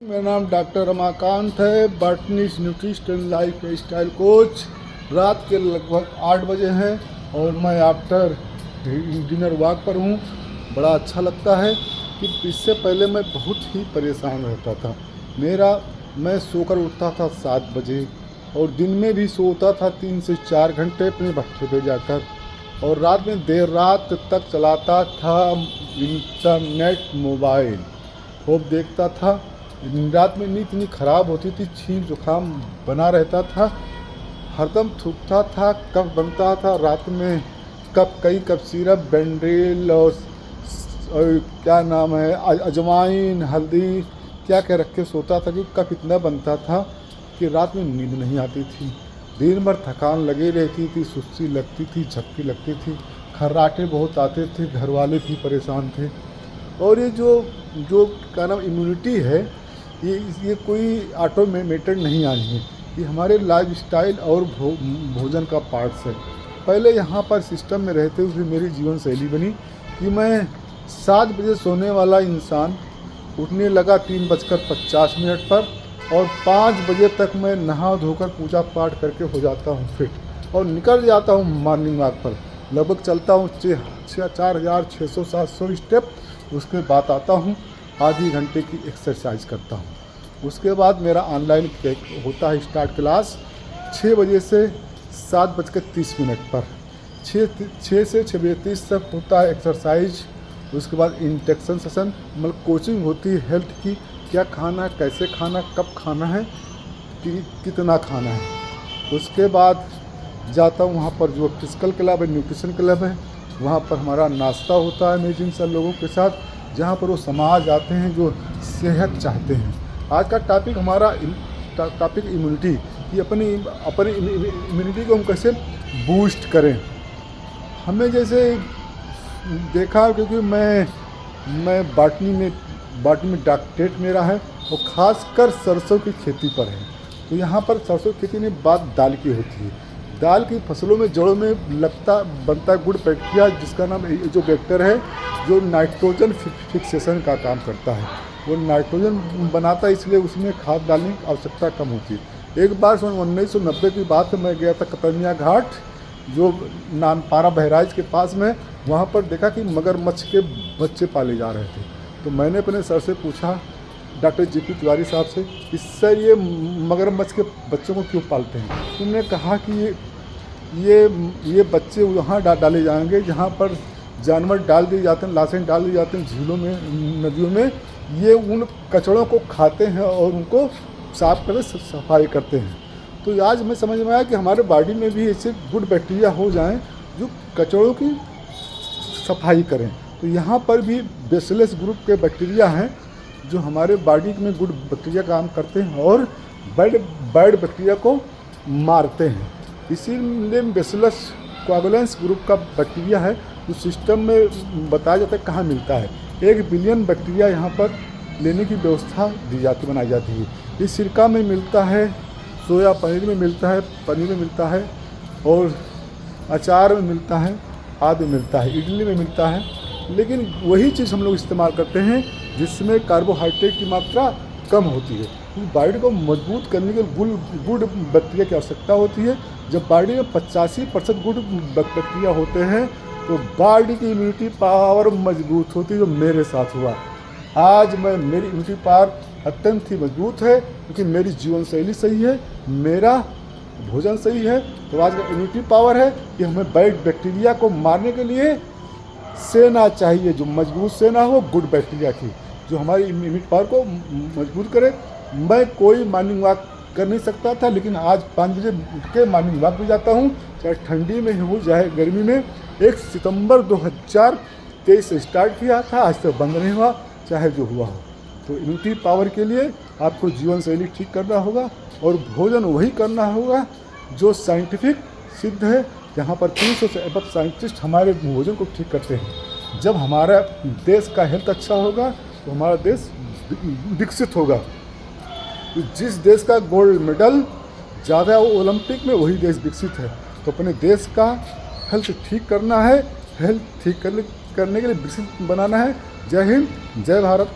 मेरा नाम डॉक्टर रमाकांत है, botanist, nutrition and life style coach. रात के लगभग 8 बजे हैं और मैं आफ्टर डिनर वॉक पर हूँ। बड़ा अच्छा लगता है कि इससे पहले मैं बहुत ही परेशान रहता था। मैं सोकर उठता था 7 बजे और दिन में भी सोता था 3 से 4 घंटे अपने भट्ठे पे जाकर, और रात में देर रात तक चलाता था इंटरनेट, मोबाइल खूब देखता था। रात में नींद इतनी ख़राब होती थी, छींक जुकाम बना रहता था, हरदम थूकता था, कफ बनता था रात में, कई कप सिरप, बेंड्रिल और क्या नाम है, अजवाइन, हल्दी क्या क्या रख के सोता था कि कफ इतना बनता था कि रात में नींद नहीं आती थी। दिन भर थकान लगी रहती थी, सुस्ती लगती थी, झपकी लगती थी, खर्राटे बहुत आते थे, घर वाले भी परेशान थे। और ये जो क्या नाम इम्यूनिटी है, ये कोई ऑटोमेटेड नहीं आई है, ये हमारे लाइफस्टाइल और भोजन का पार्ट्स है। पहले यहाँ पर सिस्टम में रहते हुए मेरी जीवन शैली बनी कि मैं 7 बजे सोने वाला इंसान उठने लगा 3:50 पर, और 5 बजे तक मैं नहा धोकर पूजा पाठ करके हो जाता हूँ फिट और निकल जाता हूँ मॉर्निंग वॉक पर। लगभग चलता हूँ 4600-700 स्टेप। उसके बाद आता हूँ, आधी घंटे की एक्सरसाइज करता हूँ। उसके बाद मेरा ऑनलाइन होता है स्टार्ट क्लास 6 बजे से 7:30 पर। 6 से 6:30 तक होता है एक्सरसाइज। उसके बाद इंडक्शन सेशन, मतलब कोचिंग होती है हेल्थ की, क्या खाना है, कैसे खाना, कब खाना है, कितना खाना है। उसके बाद जाता हूँ वहाँ पर जो फिजिकल क्लब है, न्यूट्रिशन क्लब है, वहाँ पर हमारा नाश्ता होता है अमेजिंग सा लोगों के साथ, जहाँ पर वो समाज आते हैं जो सेहत चाहते हैं। आज का हमारा टॉपिक इम्यूनिटी, कि अपनी इम्यूनिटी को हम कैसे बूस्ट करें। हमें जैसे देखा, क्योंकि मैं बॉटनी में डॉक्टरेट मेरा है और ख़ासकर सरसों की खेती पर है। तो यहाँ पर सरसों की खेती में बात दाल की होती है। दाल की फसलों में जड़ों में बनता गुड बैक्टीरिया, जिसका नाम जो वेक्टर है, जो नाइट्रोजन फिक्सेशन का काम करता है। वो नाइट्रोजन बनाता है, इसलिए उसमें खाद डालने की आवश्यकता कम होती है। एक बार 1990 की बात है, मैं गया था कतरनिया घाट, जो नानपारा बहराइच के पास में। वहाँ पर देखा कि मगरमच्छ के बच्चे पाले जा रहे थे। तो मैंने अपने सर से पूछा, डॉक्टर जी.पी. तिवारी साहब से, इस सर ये मगरमच्छ के बच्चों को क्यों पालते हैं? उन्होंने कहा कि ये बच्चे वहाँ डाले जाएंगे जहाँ पर जानवर डाल दिए जाते हैं, लाशें डाल दी जाती हैं झीलों में, नदियों में। ये उन कचड़ों को खाते हैं और उनको साफ करके सफाई करते हैं। तो आज मैं समझ में आया कि हमारे बॉडी में भी ऐसे गुड बैक्टीरिया हो जाएं जो कचड़ों की सफाई करें। तो यहाँ पर भी बेसिलस ग्रुप के बैक्टीरिया हैं जो हमारे बॉडी में गुड बैक्टीरिया काम करते हैं और बैड बैक्टीरिया को मारते हैं। इसीलिए बेसिलस कोआगुलेंस ग्रुप का बैक्टीरिया है, जो सिस्टम में बताया जाता है कहाँ मिलता है। 1 बिलियन बैक्टीरिया यहाँ पर लेने की व्यवस्था बनाई जाती है। इस सिरका में मिलता है, सोया पनीर में मिलता है, पनीर में मिलता है, और अचार में मिलता है, आदि मिलता है, इडली में मिलता है। लेकिन वही चीज़ हम लोग इस्तेमाल करते हैं जिसमें कार्बोहाइड्रेट की मात्रा कम होती है। बॉडी को मजबूत करने के गुड बैक्टीरिया की आवश्यकता होती है। जब बॉडी में 85% गुड बैक्टीरिया होते हैं तो बॉडी की इम्यूनिटी पावर मजबूत होती है, जो मेरे साथ हुआ। आज मेरी इम्यूनिटी पावर अत्यंत ही मजबूत है, क्योंकि मेरी जीवन शैली सही है, मेरा भोजन सही है। तो आज का इम्यूनिटी पावर है कि हमें बैड बैक्टीरिया को मारने के लिए सेना चाहिए, जो मजबूत सेना हो गुड बैक्टीरिया की, जो हमारी इम्यूनिटी पावर को मजबूत करे। मैं कोई मॉर्निंग वॉक कर नहीं सकता था, लेकिन आज 5 बजे उठ के मॉर्निंग वॉक भी जाता हूँ, चाहे ठंडी में हो चाहे गर्मी में। 1 सितंबर 2023 से स्टार्ट किया था, आज तक बंद नहीं हुआ, चाहे जो हुआ हो। तो इम्यूनिटी पावर के लिए आपको जीवन शैली ठीक करना होगा और भोजन वही करना होगा जो साइंटिफिक सिद्ध है। यहाँ पर 300 से अबव साइंटिस्ट हमारे भोजन को ठीक करते हैं। जब हमारा देश का हेल्थ अच्छा होगा तो हमारा देश विकसित होगा। तो जिस देश का गोल्ड मेडल ज़्यादा है ओलंपिक में, वही देश विकसित है। तो अपने देश का हेल्थ ठीक करना है, हेल्थ ठीक करने के लिए विकसित बनाना है। जय हिंद, जय भारत।